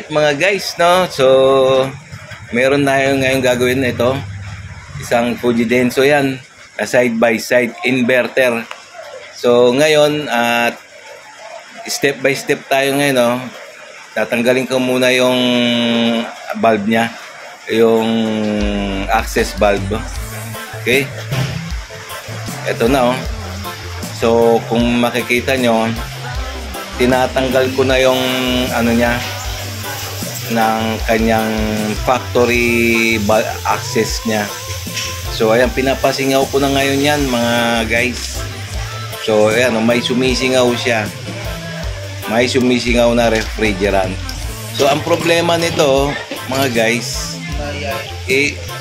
Alright mga guys, no? So, meron tayo ngayon gagawin na ito. Isang Fuji Denso yan. Side by side inverter. So, ngayon, step by step tayo ngayon, no? Tatanggalin ko muna yung bulb niya. Yung access bulb. Okay? Ito na, oh. So, kung makikita nyo, tinatanggal ko na yung ano niya ng kanyang factory access niya. So ayan, pinapasingaw ko na ngayon yan mga guys. So ayan, may sumisingaw siya. May sumisingaw na refrigerant. So ang problema nito mga guys,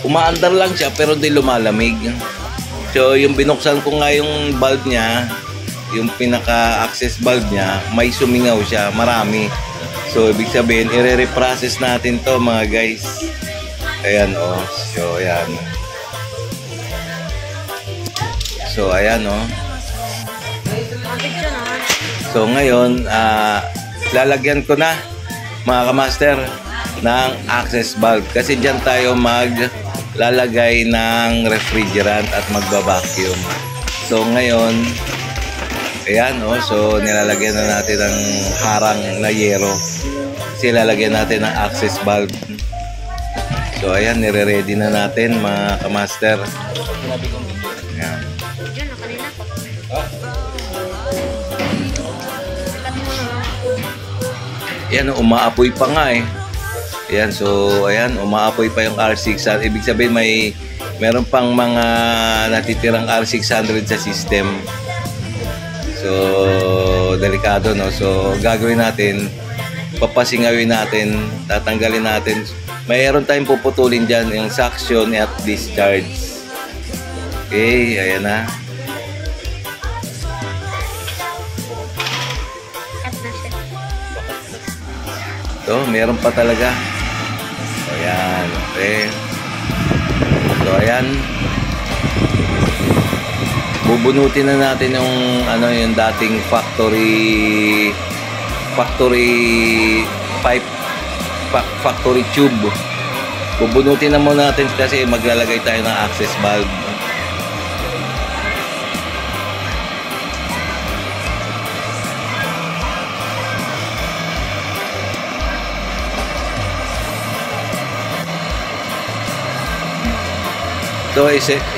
umaandar lang siya pero di lumalamig. So yung binuksan ko nga yung bulb niya, yung pinaka-access bulb niya, may sumingaw siya, marami. So, ibig sabihin, i-reprocess natin to mga guys. Ayan, oh. So, ayan. So, ayan, oh. So, ngayon, lalagyan ko na, mga kamaster, ng access bulb. Kasi dyan tayo maglalagay ng refrigerant at magbabacuum. So, ngayon, ayan, oh, so nilalagyan na natin ng harang na yero. Kasi lalagyan natin ng access bulb. So ayan, nire-ready na natin mga kamaster. Ayan. Ayan, umaapoy pa nga eh. Ayan, so ayan, umaapoy pa yung R600. Ibig sabihin meron pang mga natitirang R600 sa system. So, delikado, no? So, gagawin natin, papasingawin natin, tatanggalin natin. Mayroon tayong puputulin dyan, yung suction at discharge. Okay, ayan na. So, meron pa talaga. So, ayan. Okay. So, ayan. Bubunutin na natin yung yung dating factory pipe, factory tube. Bubunutin na muna natin kasi maglalagay tayo ng access valve. So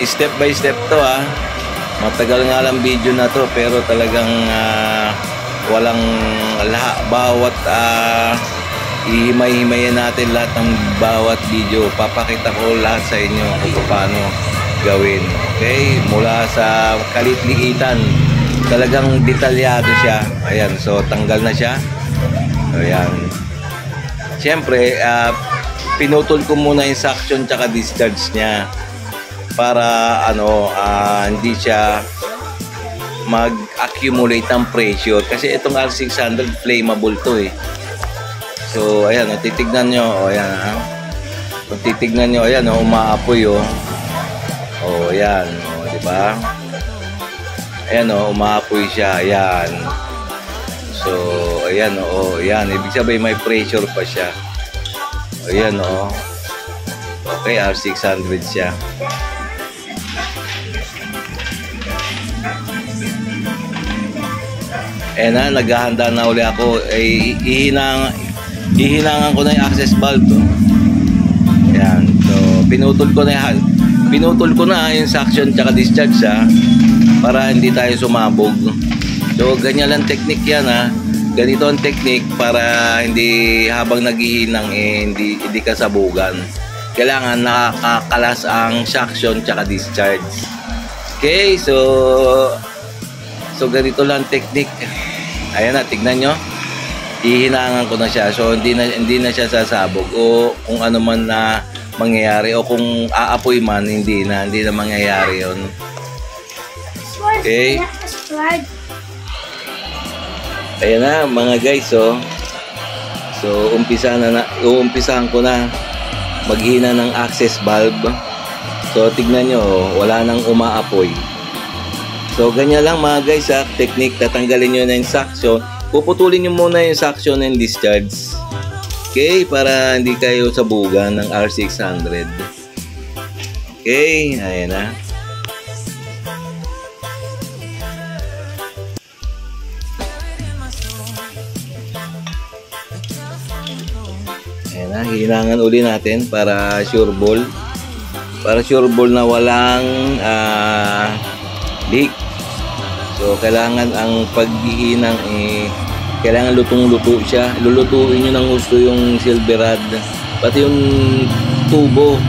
step by step to, ha. Matagal nga lang video na to pero talagang walang bawat ihimay-himayin natin lahat ng bawat video. Papakita ko lahat sa inyo kung paano gawin. Okay? Mula sa kalit-liitan, talagang detalyado siya. Ayan, so tanggal na siya. Ayan. Siyempre, pinutol ko muna yung suction tsaka discharge niya. Para hindi siya mag-accumulate ng pressure kasi itong R600 flammable to eh. So ayan, titignan nyo, ayan, ha. Kung titignan nyo, ayan, umaapoy, oh. Oh, ayan, oh, di ba? Ayan, oh, umaapoy siya, ayan. So ayan, oh, ayan, ibig sabihin may pressure pa siya. Ayan, oh. Okay, R600 siya. Ayan na, naghahanda na uli ako. Ihinangan ko na yung access valve. Ayan. So, pinutol ko na yung suction tsaka discharge, ha, para hindi tayo sumabog. So, ganyan lang technique yan, ha. Ganito ang technique para hindi habang naghihinang hindi ka sabugan. Kailangan nakakalas ang suction tsaka discharge. Okay, so ganito lang technique. Ayan na, tignan nyo. Ihinangan ko na siya. So hindi na siya sasabog o kung ano man na mangyayari o kung aapoy man, hindi na mangyayari yun. Okay. Ayan na mga guys, oh. So uumpisahan ko na maghina ng access valve. So tignan nyo, wala nang umaapoy. So ganyan lang mga guys, ha, technique. Tatanggalin nyo na yung suction. Puputulin nyo muna yung suction and discharge. Okay, para hindi kayo sabugan ng R600. Okay, ayan na. Ayan na, hihinangan uli natin para sure ball. Para sure ball na walang leak. So, kailangan ang paghihinang kailangan lutong-luto siya. Lulutuin nyo ng gusto yung Silverad. Pati yung tubo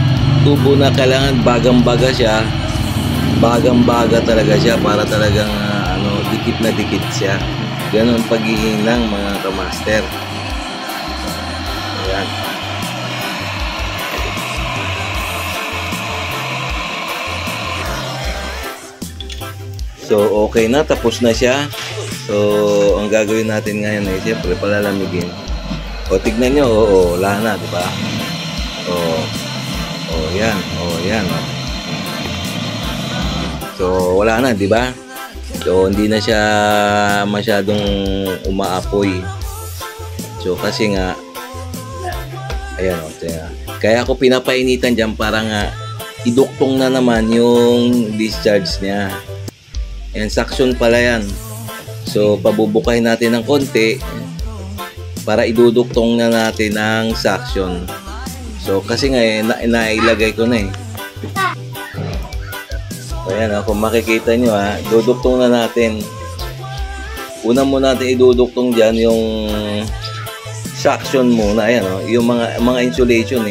na kailangan bagang-baga siya. Bagang-baga talaga siya para talagang dikit na dikit siya. Ganon paghihinang mga kamaster. Ayan. So, okay na. Tapos na siya. So, ang gagawin natin ngayon ay siyempre palalamigin. O, tignan nyo. Oo, wala na, di ba? Yan. Yan. So, wala na, di ba? So, hindi na siya masyadong umaapoy. So, kasi nga, ayan, kaya ako pinapainitan dyan para nga iduktong na naman yung discharge niya. Ayan, suction pala yan. So, pabubukahin natin ng konti para iduduktong na natin ang suction. So, kasi nga nailagay ko na So, ayan, kung makikita nyo duduktong na natin. Una muna natin iduduktong dyan yung suction muna. Ayan, yung mga insulation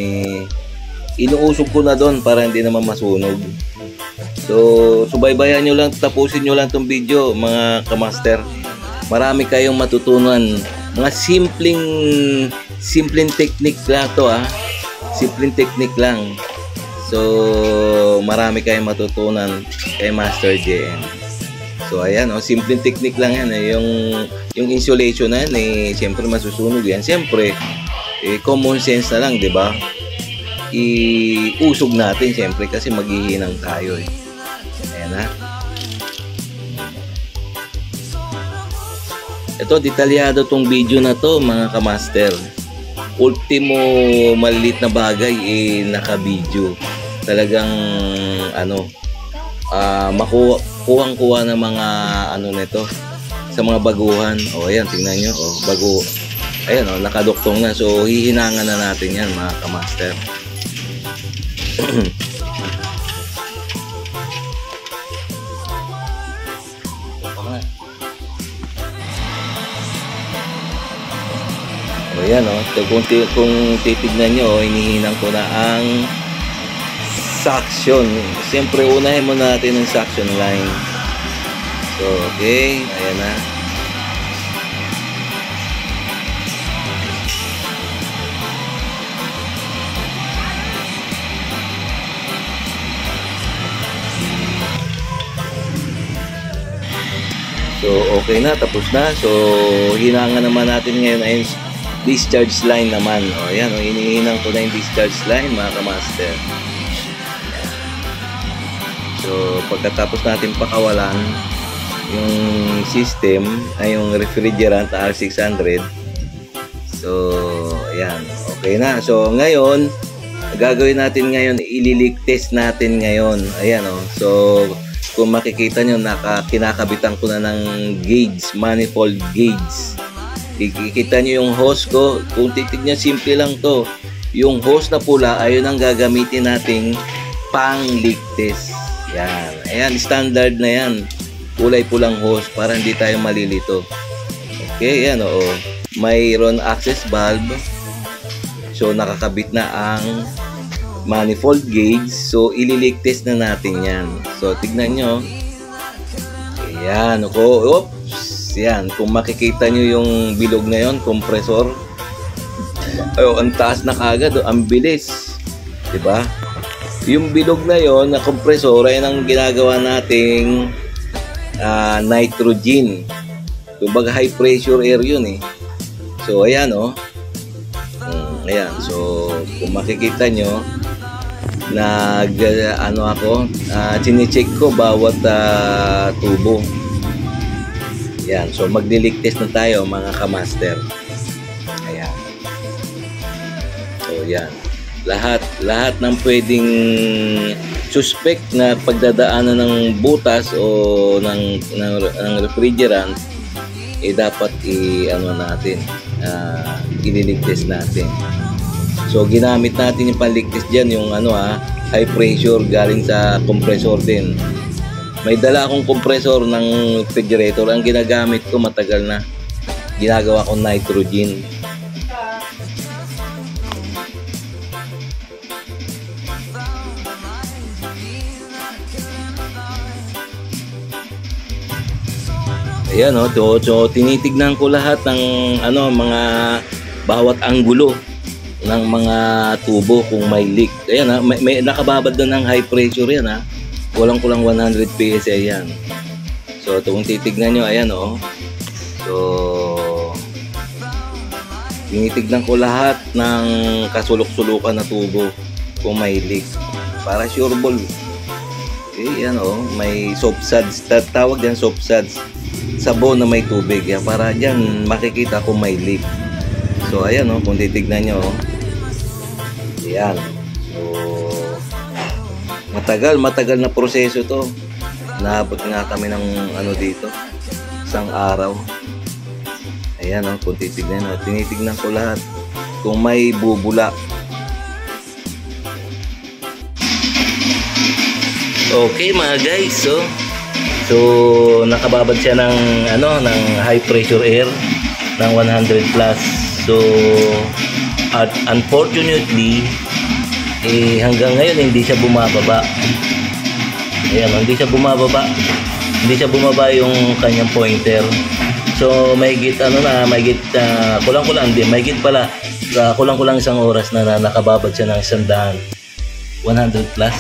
inuusog ko na doon para hindi naman masunog. So, subaybayan nyo lang, tapusin nyo lang itong video, mga kamaster. Marami kayong matutunan. Mga simpleng technique lang to Simpleng technique lang. So, marami kayong matutunan kay Master JM. So, ayan, simpleng technique lang yan. Yung insulation na yan, siyempre masusunog yan. Siyempre, common sense na lang, di ba? Iusog natin, siyempre, kasi maghihinang tayo Ayan na. Ito, detalyado tong video na to, mga kamaster. Ultimo maliit na bagay naka-video. Talagang kuwang-kuwa ng mga nito sa mga baguhan. Ayan, tingnan nyo. Bago. Ayan, nakaduktong na. So, hihinangan na natin yan, mga kamaster. Ayan, kung titignan nyo, inihinang ko na ang suction. Siyempre, unahin muna natin ang suction line. So, okay. Ayan na. So, okay na. Tapos na. So, hinangan naman natin ngayon ay discharge line naman. Ayan, inihinang ko na yung discharge line, mga kamaster. So, pagkatapos natin pakawalan yung system, ay yung refrigerant R600. So, ayan. Okay na. So, ngayon, gagawin natin ngayon, ililik test natin ngayon. Ayan, So, kung makikita nyo, kinakabitan ko na ng gauge, manifold gauge. Kikita nyo yung hose ko. Kung titignan, simple lang to. Yung hose na pula, ayun ang gagamitin nating pang leak test. Yan. Ayan, standard na yan. Kulay pulang hose para hindi tayo malilito. Okay, yan mayroon access valve. So, nakakabit na ang manifold gauge. So, ililik test na natin yan. So, tignan nyo. Ayan, oops. Yan, kung makikita nyo yung bilog na yon, compressor. Ang taas na kagad, ang bilis. Diba? Yung bilog na yon, na compressor, ay ang ginagawa nating nitrogen. Kumbaga high pressure air yun So, ayan ayan, so kung makikita nyo, chine-check ko bawat tubo. Yan, so magli-leak test na tayo, mga kamaster. Ayan. yan. Lahat ng pwedeng suspect na pagdadaanan ng butas o ng refrigerant dapat ililigtas natin. So ginamit natin yung panligtas diyan yung high pressure galing sa compressor din. May dala akong compressor ng refrigerator. Ang ginagamit ko matagal na. Ginagawa ko nitrogen. Ayan so tinitignan ko lahat ng mga bawat anggulo ng mga tubo kung may leak. Ayan may nakababad na ng high pressure yan Kulang-kulang 100 PSI yan. So kung titignan nyo, ayan So tinitignan ko lahat ng kasulok-sulukan na tubo kung may leak. Para sure ball. Ayan may soap suds. Tawag yan soap suds. Sabon na may tubig yan para diyan makikita kung may leak. So ayan kung titignan nyo ayan. So matagal na proseso to. Naabot nga kami ng dito isang araw. Ayan kung titignan tinitignan ko lahat kung may bubula. Okay mga guys, so nakababad siya ng ng high pressure air ng 100 plus. So unfortunately hanggang ngayon hindi siya bumababa. Ayan, hindi siya bumaba yung kanyang pointer. So mahigit kulang-kulang isang oras na nakababad siya ng 100 plus.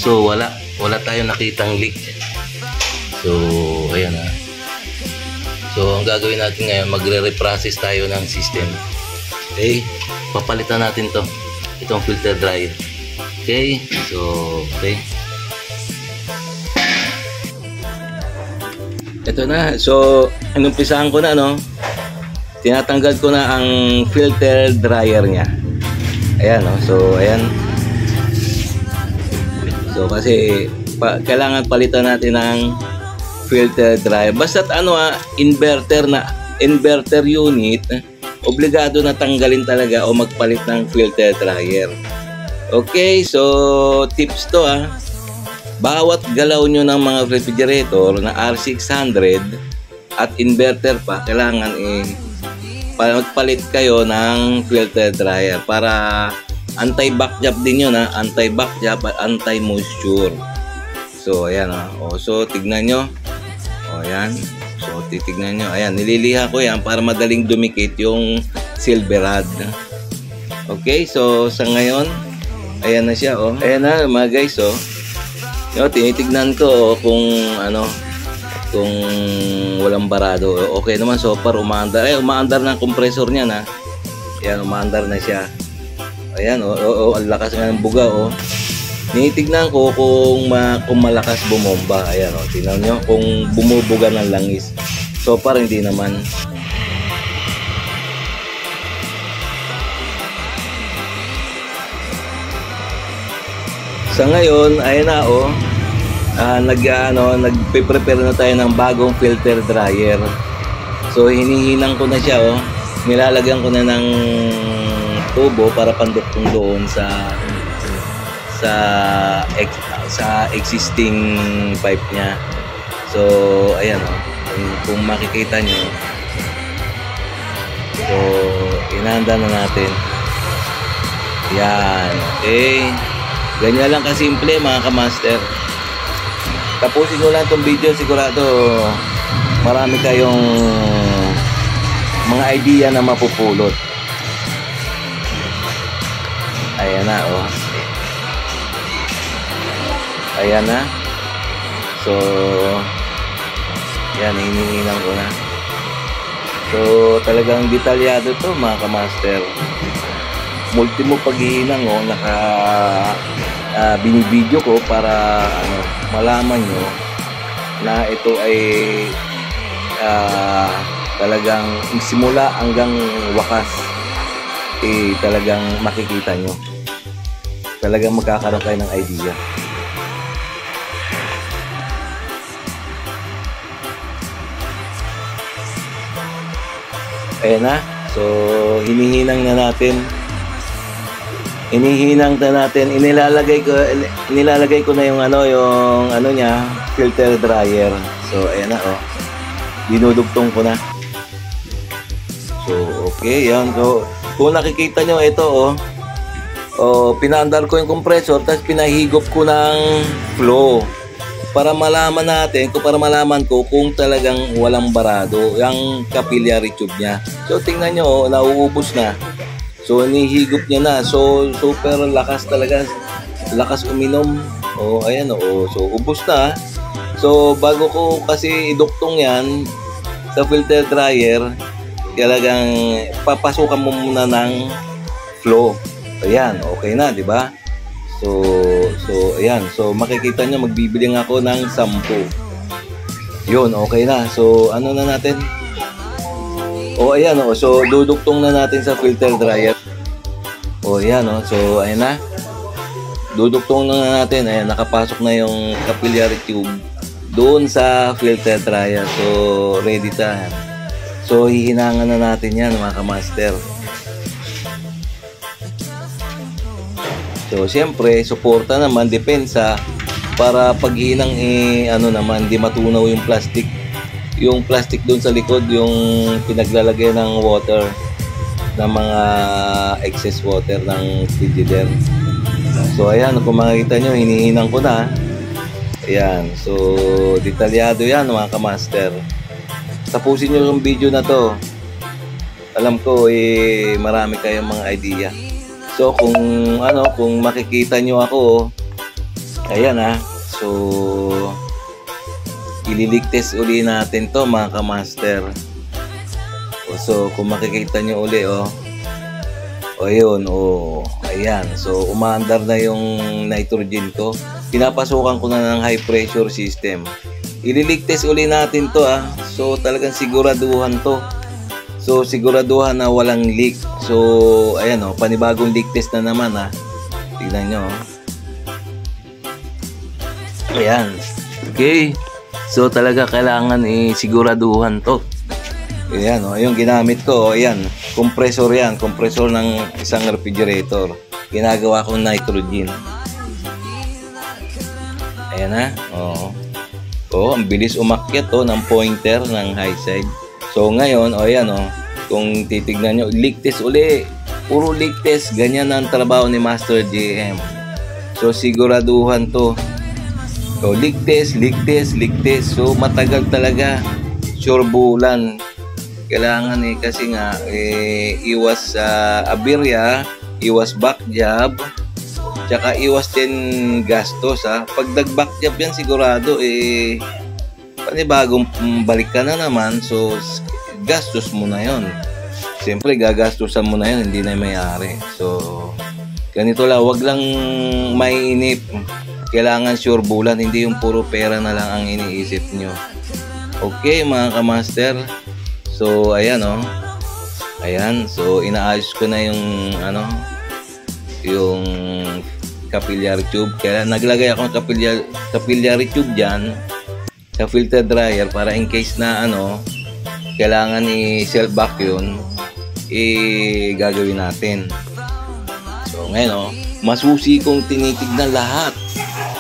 So wala tayong nakitang leak. So ayan So ang gagawin natin ngayon, magre-reprocess tayo ng system. Okay? Papalitan natin itong filter dryer. Okay? So okay. Ito na. So inumpisahan ko na tinatanggal ko na ang filter dryer niya. Ayan So ayan. So kasi kailangan palitan natin ng filter dryer. Basta't inverter unit, obligado na tanggalin talaga o magpalit ng filter dryer. Okay, so tips to Bawat galaw nyo ng mga refrigerator na R600 at inverter pa, kailangan magpalit kayo ng filter dryer para anti-backjab din yun anti-backjab at anti-moisture. So ayan so tignan nyo. Ayan. So titignan nyo. Ayan, nililiha ko yan para madaling dumikit yung silver rod. Okay, so sa ngayon ayan na siya Ayan na mga guys tinitignan ko kung kung walang barado. Okay naman so far umaandar ng compressor niya Ayan, umaandar na siya. Ayan ang lakas nga ng buga Tinitignan ko kung malakas bumomba. Ayan tingnan nyo kung bumubuga ng langis. So far hindi naman. Sa ngayon ayan nagpe-prepare na tayo ng bagong filter dryer. So hinihinang ko na siya nilalagyan ko na ng tubo para panduktong doon sa existing pipe niya. So ayan kung makikita nyo. So inanda na natin. Yan. Okay. Ganyan lang kasimple mga kamaster. Tapusin nyo lang itong video, sigurado marami kayong mga idea na mapupulot. Ayan na Ayan na. So yan, hinihinang ko na. So talagang detalyado to mga kamaster. Multimo paghihinang binibideo ko para malaman nyo na ito ay talagang simula hanggang wakas talagang makikita nyo. Talagang magkakaroon kayo ng idea. Ayan na. So, hinihinang na natin. Inilalagay ko na yung niya, filter dryer. So, ayan na, oh. Dinudugtong ko na. So, okay, yan. So, kung nakikita nyo, ito, pinaandar ko yung compressor, tapos pinahigop ko ng flow. Para malaman ko kung talagang walang barado yung capillary tube niya. So tingnan nyo, nauubos na. So nihigop niya na. So super lakas talaga. Lakas uminom. Ayan so ubos na. So bago ko kasi iduktong yan sa filter dryer, talagang papasukan mo muna ng flow. Ayan, okay na, di ba? So ayan. So makikita nyo, magbibili ako ng 10. Yun, okay na. So ano na natin? Ayan, so dudugtong na natin sa filter dryer. Ayan, so ayan na. Dudugtong na natin. Ayan, nakapasok na yung capillary tube doon sa filter dryer. So ready ta. So hihinangan na natin yan, mga kamaster. So, siyempre, suporta naman, depensa, para pag hinang di matunaw yung plastic. Yung plastic doon sa likod, yung pinaglalagay ng water, ng mga excess water ng frigidaire. So, ayan, kung makikita nyo, hinihinang ko na. Ayan, so, detalyado yan, mga kamaster. Tapusin nyo yung video na to. Alam ko, marami kayong mga idea. So kung makikita nyo ako, ayan so ililigtes uli natin to, mga kamaster. So kung makikita nyo uli, ayun, ayan, so umaandar na yung nitrogen ko. Pinapasukan ko na ng high pressure system. Ililigtes uli natin to, so talagang siguraduhan to. So siguraduhan na walang leak. So ayan, panibagong leak test na naman, tignan nyo, ayan, okay. So talaga kailangan siguraduhan to. Ayan, yung ginamit ko, ayan, compressor yan, compressor ng isang refrigerator. Ginagawa kong nitrogen. Ayan ang bilis umakyat ng pointer ng high side. So ngayon, ayan, kung titignan nyo, leak test uli. Puro leak test. Ganyan ang trabaho ni Master JM. So siguraduhan to. So leak test. So matagal talaga. Sure bulan. Kailangan kasi nga iwas aberya, iwas back job, tsaka iwas din gastos. Pag nag-back job yan, sigurado panibagong balik ka na naman. So gastos mo na yon. Siyempre gagastusan mo na yon, hindi na may-ari. So ganito lang, wag lang mainip. Kailangan sure bulan, hindi yung puro pera na lang ang iniisip nyo. Okay, mga kamaster. So ayan, ayan, so inaayos ko na yung yung capillary tube. Kaya naglagay ako ng capillary tube dyan sa filter dryer para in case na kailangan i-self vacuum, gagawin natin. So ngayon, masusi kong tinitignan lahat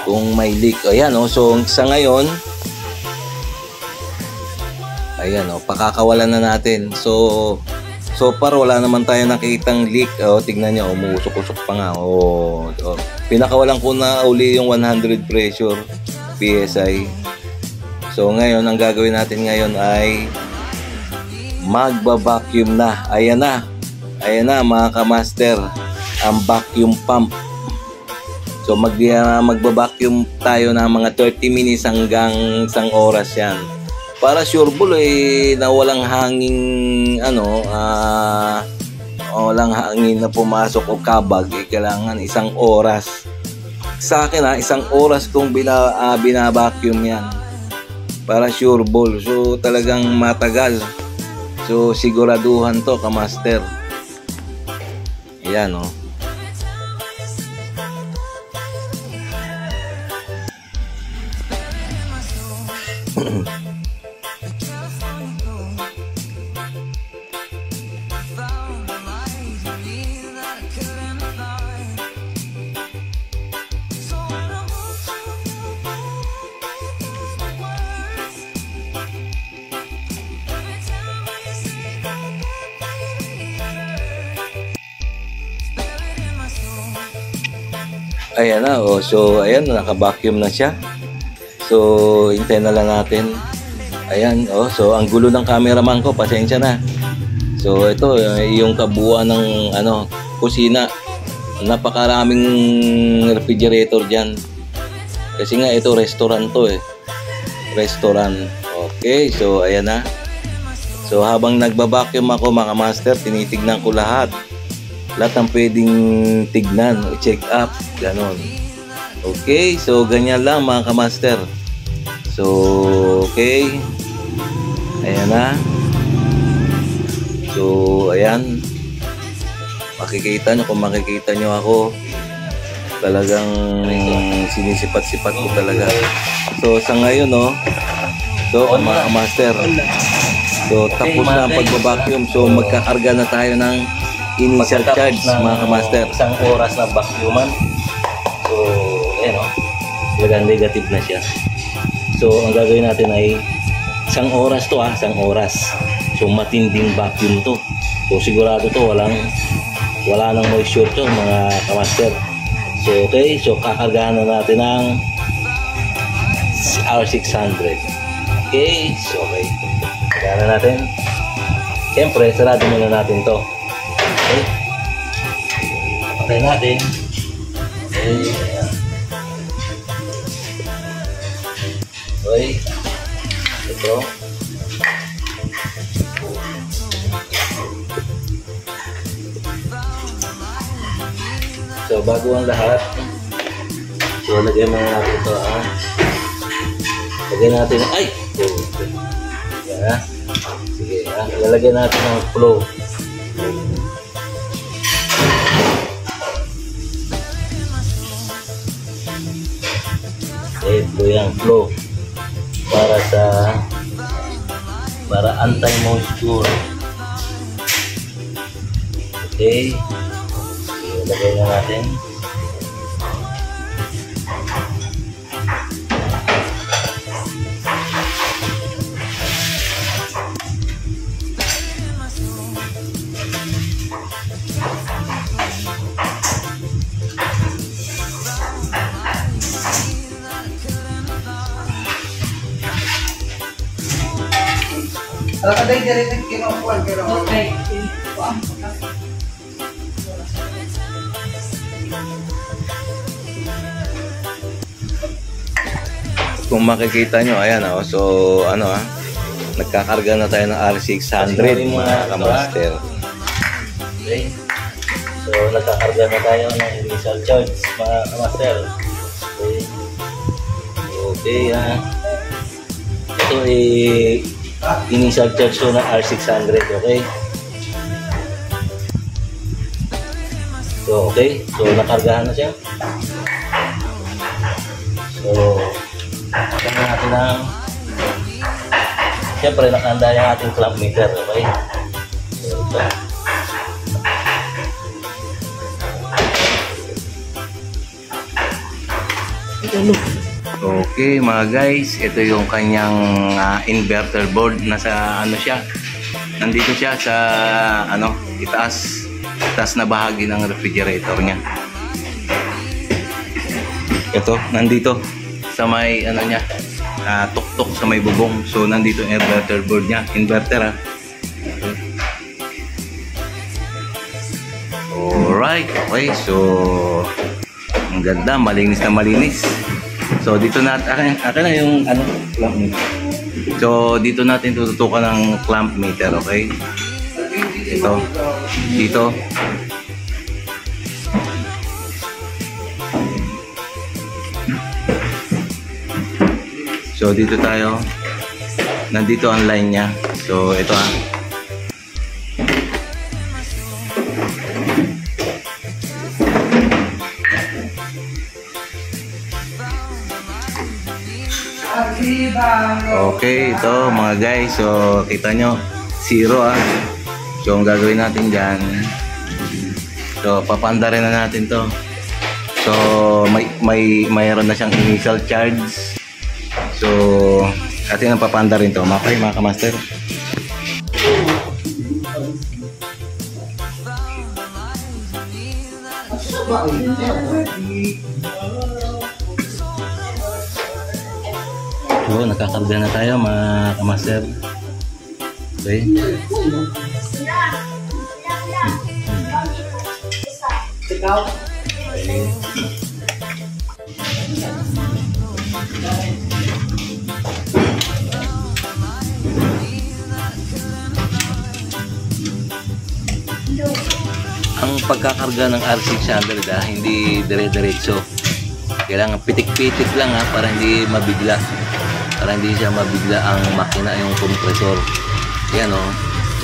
kung may leak. Ayan, so sa ngayon, ayan, pakakawalan na natin. So far wala naman tayo nakitang leak. Tignan nyo, umuusok-usok pa nga. Pinakawalan ko na uli yung 100 pressure PSI. So ngayon, ang gagawin natin ngayon ay magba-vacuum na. Ayan na mga kamaster, ang vacuum pump. So magba-vacuum tayo na mga 30 minutes hanggang 1 oras yan. Para sure bull na walang hangin walang hangin na pumasok o kabag, kailangan 1 oras. Sa akin 1 oras kong bina-vacuum yan para sure ball. So talagang matagal. So siguraduhan to, kamaster. Ayan, oh. Ayan na, oh. So ayan, naka-vacuum na siya. So hintayin na lang natin. Ayan, oh. So ang gulo ng cameraman ko, pasensya na. So ito yung kabuuan ng kusina. Napakaraming refrigerator diyan. Kasi nga ito restaurant to eh. Restaurant. Okay, so ayan na. So habang nagba-vacuum ako mga master, tinitignan ko lahat ng pwedeng tignan, check up, ganon. Okay, so ganyan lang mga kamaster. So okay, ayan na. So ayan, makikita nyo, kung makikita nyo ako, talagang sinisipat-sipat ko talaga. So sa ngayon, no, so mga kamaster, so tapos na ang pagbabacuum. So magkakarga na tayo ng initial charge mga kamaster. Isang oras na vacuuman. So ayan, o, talagang negative na siya. So ang gagawin natin ay isang oras to, isang oras. So matinding vacuum to. So sigurado to wala nang moisture to mga kamaster. So okay, so kakargahan na natin ng R600. Okay, so okay, kargahan na natin. Siyempre sarado muna natin to. Okay, patay natin. Okay, okay, ito. So bago ang lahat, so lagyan muna natin ito, lagyan natin, ay! Yan, sige, lalagyan natin ng flow. Ito yung flow para anti-moisture. Okay, ilagay na natin. Kadang direct kinukuha pero okay. Kung makikita nyo, ayan, oh. So nagkakarga na tayo ng R600 mga kamaster. Okay, so nagkakarga na tayo ng initial charge mga kamaster. Okay, okay, ito initial charge ko ng R600. Okay, so okay, so nakargahan na siya. So nakahanda natin ng, siyempre nakahanda yung ating clamp meter. Okay, so ito. Okay mga guys, ito yung kanyang inverter board. Nasa nandito siya sa itaas na bahagi ng refrigerator niya. Ito, nandito sa may tuktok sa may bubong. So nandito yung inverter board niya, inverter. Alright, okay, so ang ganda, malinis na malinis. So dito natin, akin na yung clamp meter. So dito natin tututukan ng clamp meter, okay? Ito, dito. So dito tayo, nandito ang line niya. So ito Okay, ito mga guys. So, kita nyo, 0 ah. So, ang gagawin natin dyan, so, papanda rin na natin to. So, mayroon na siyang initial charge. So, atin ang papanda rin to. Mga kamaster. So, nakakarga na tayo mga kamaster. Okay. Ang pagkakarga ng R600 hindi dire-diretso. Kailangan pitik-pitik lang para hindi mabigla. Para hindi siya mabigla ang makina, yung compressor. Yan o.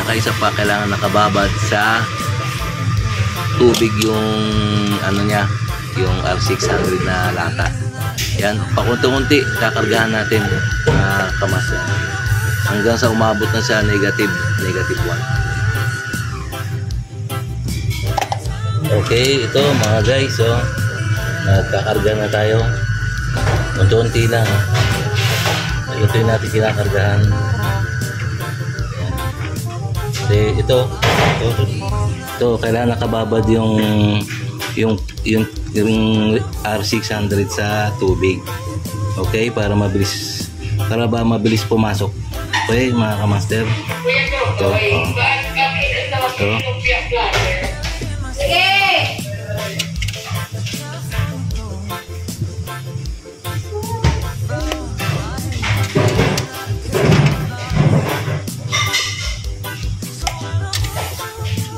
Tsaka isa pa, kailangan nakababad sa tubig yung ano niya, yung R600 na lata. Yan, pakunti-kunti kakargahan natin kamasa hanggang sa umabot na sa negative 1. Okay, ito mga guys, so nagkakarga na tayo. Unti-unti lang. Ito yung natin kinakargahan. Ito, kailangan nakababad yung R600 sa tubig. Okay, para mabilis pumasok. Okay, mga kamaster. Ito.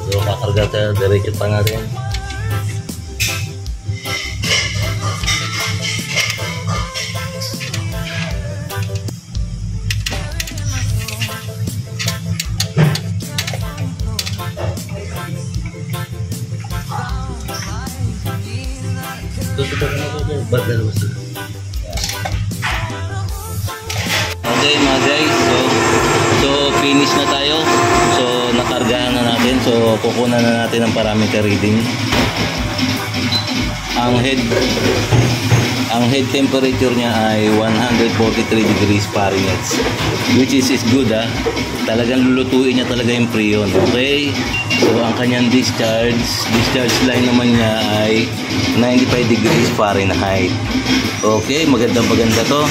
So, kakarga tayo, diretso pa natin. Okay mga guys, so finish na tayo. So nakargahan na natin. So kukunan na natin ang parameter reading. Ang head temperature niya ay 143 degrees Fahrenheit, which is good talagang lulutuin niya talaga yung freon. Okay, so ang kanyang discharge line naman niya ay 95 degrees Fahrenheit. Okay, maganda to.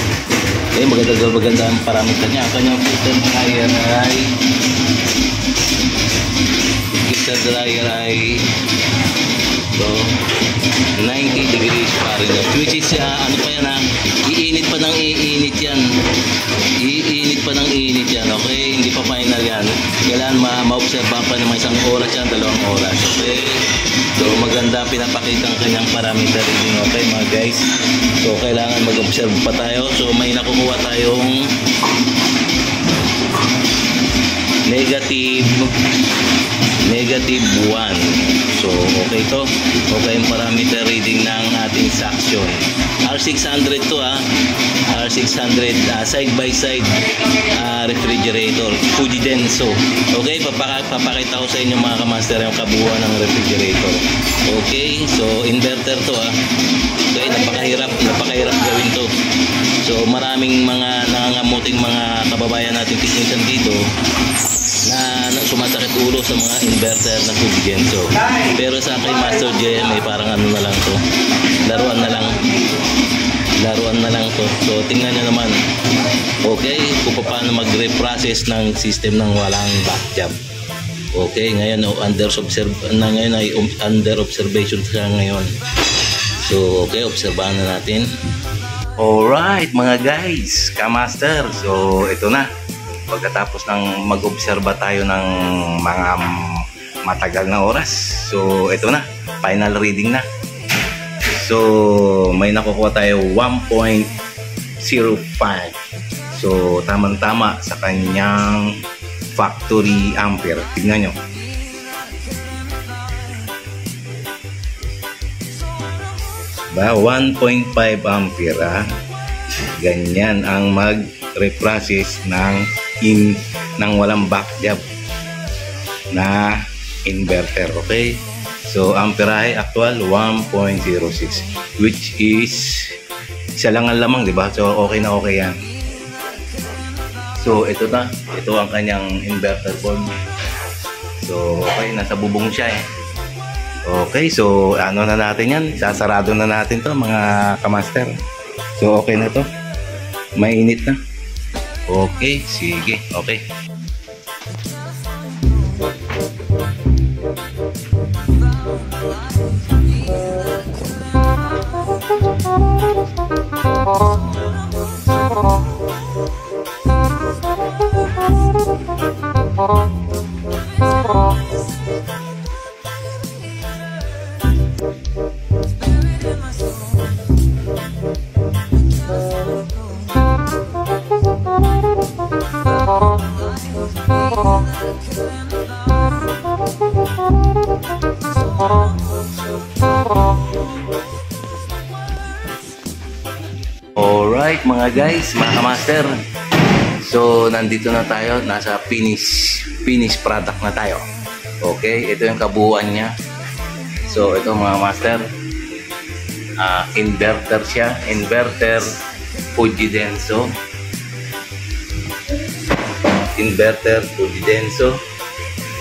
Okay, maganda ang parameter niya. Ang kanyang filter dryer ay so 90 degrees Fahrenheit, which is ano pa yan iinit pa ng iinit yan. Okay, hindi pa final yan. Kailangan ma-observe pa naman 1 oras yan, 2 oras. Okay, so maganda pinapakita ang kanyang parameter reading. Okay mga guys, so kailangan mag-observe pa tayo. So may nakukuha tayong negative 1. So okay to. Okay yung parameter reading ng ating suction. R600 to R600 side by side refrigerator Fuji Denso. Okay, papakita ko sa inyo mga kamaster yung kabuuan ng refrigerator. Okay, so inverter to Okay, napakahirap gawin to. So maraming mga nangangamuting mga kababayan natin technician dito na sumasakit ulo sa mga inverter na Fuji Denso. Pero sa akin Master JM ay parang ano na lang to, laruan na lang to. So tingnan nyo naman, okay, kung paano mag-reprocess ng system ng walang back jump. Okay, ngayon under observation siya ngayon. So okay, obserbahan na natin. Alright mga guys, kamaster, so ito na. Pagkatapos ng mag-obserba tayo ng mga matagal na oras, so ito na, final reading na. So may nakukuha tayo 1.05. So tamang-tama sa kanyang factory ampere. Tignan nyo. Ba, 1.5 ampere ganyan ang reprocess ng walang back jab na inverter. Okay, so amperahe actual 1.06, which is isa lang ang lamang, di ba? So okay na okay yan. So ito ang kanyang inverter board. So okay, nasa bubong siya eh. Okay, so ano na natin yan, sasarado na natin to mga kamaster. So okay na to, mainit na. Okay, sige, okay. Alright mga guys, mga kamaster. So nandito na tayo, nasa finish product na tayo. Okay, ito yung kabuuan niya. So ito mga master, inverter siya, inverter Fuji Denso. Inverter Fuji Denso.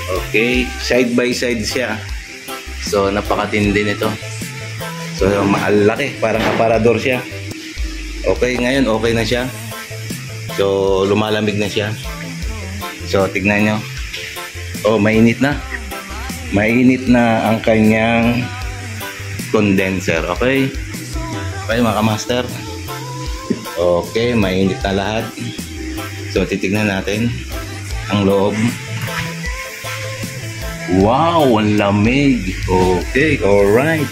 Okay, side by side siya. So napakatindi nito. So maalaki, parang aparador siya. Okay, ngayon okay na siya. So lumalamig na siya. So tignan nyo. Oh, mainit na. Mainit na ang kanyang condenser. Okay. Okay mga kamaster. Okay, mainit na lahat. So titignan natin ang loob. Wow, ang lamig. Okay, alright.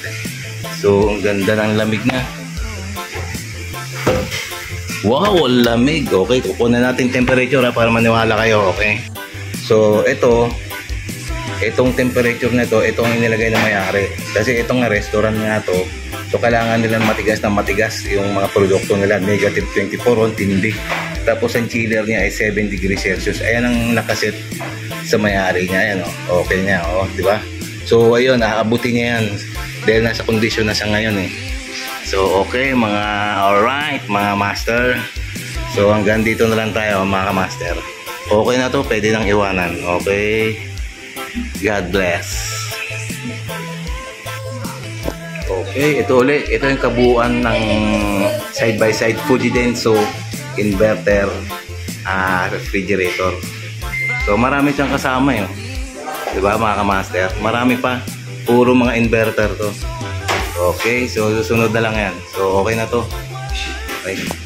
So ang ganda ng lamig na. Wow, ang lamig. Okay, kukunan natin temperature para maniwala kayo. Okay. So itong temperature na ito, itong inilagay na may-ari. Kasi itong restaurant nga to, so kailangan nilang matigas na matigas yung mga produkto nila. Negative 24 on tindi. Tapos ang chiller niya ay 7 degrees Celsius. Ayan ang nakaset sa may-ari niya. Ayan, oh. Okay niya, oh, di ba? So ayun, aabutin niya yan dahil nasa kondisyon na siya ngayon eh. So okay mga alright mga master. So hanggang dito na lang tayo mga master. Okay na to, pwede nang iwanan. Okay, God bless. Okay, ito ulit. Ito yung kabuuan ng side by side Fuji Denso inverter refrigerator. So marami siyang kasama yun, diba mga kamaster? Marami pa, puro mga inverter to. Okay, so susunod na lang yan. So okay na to. Okay.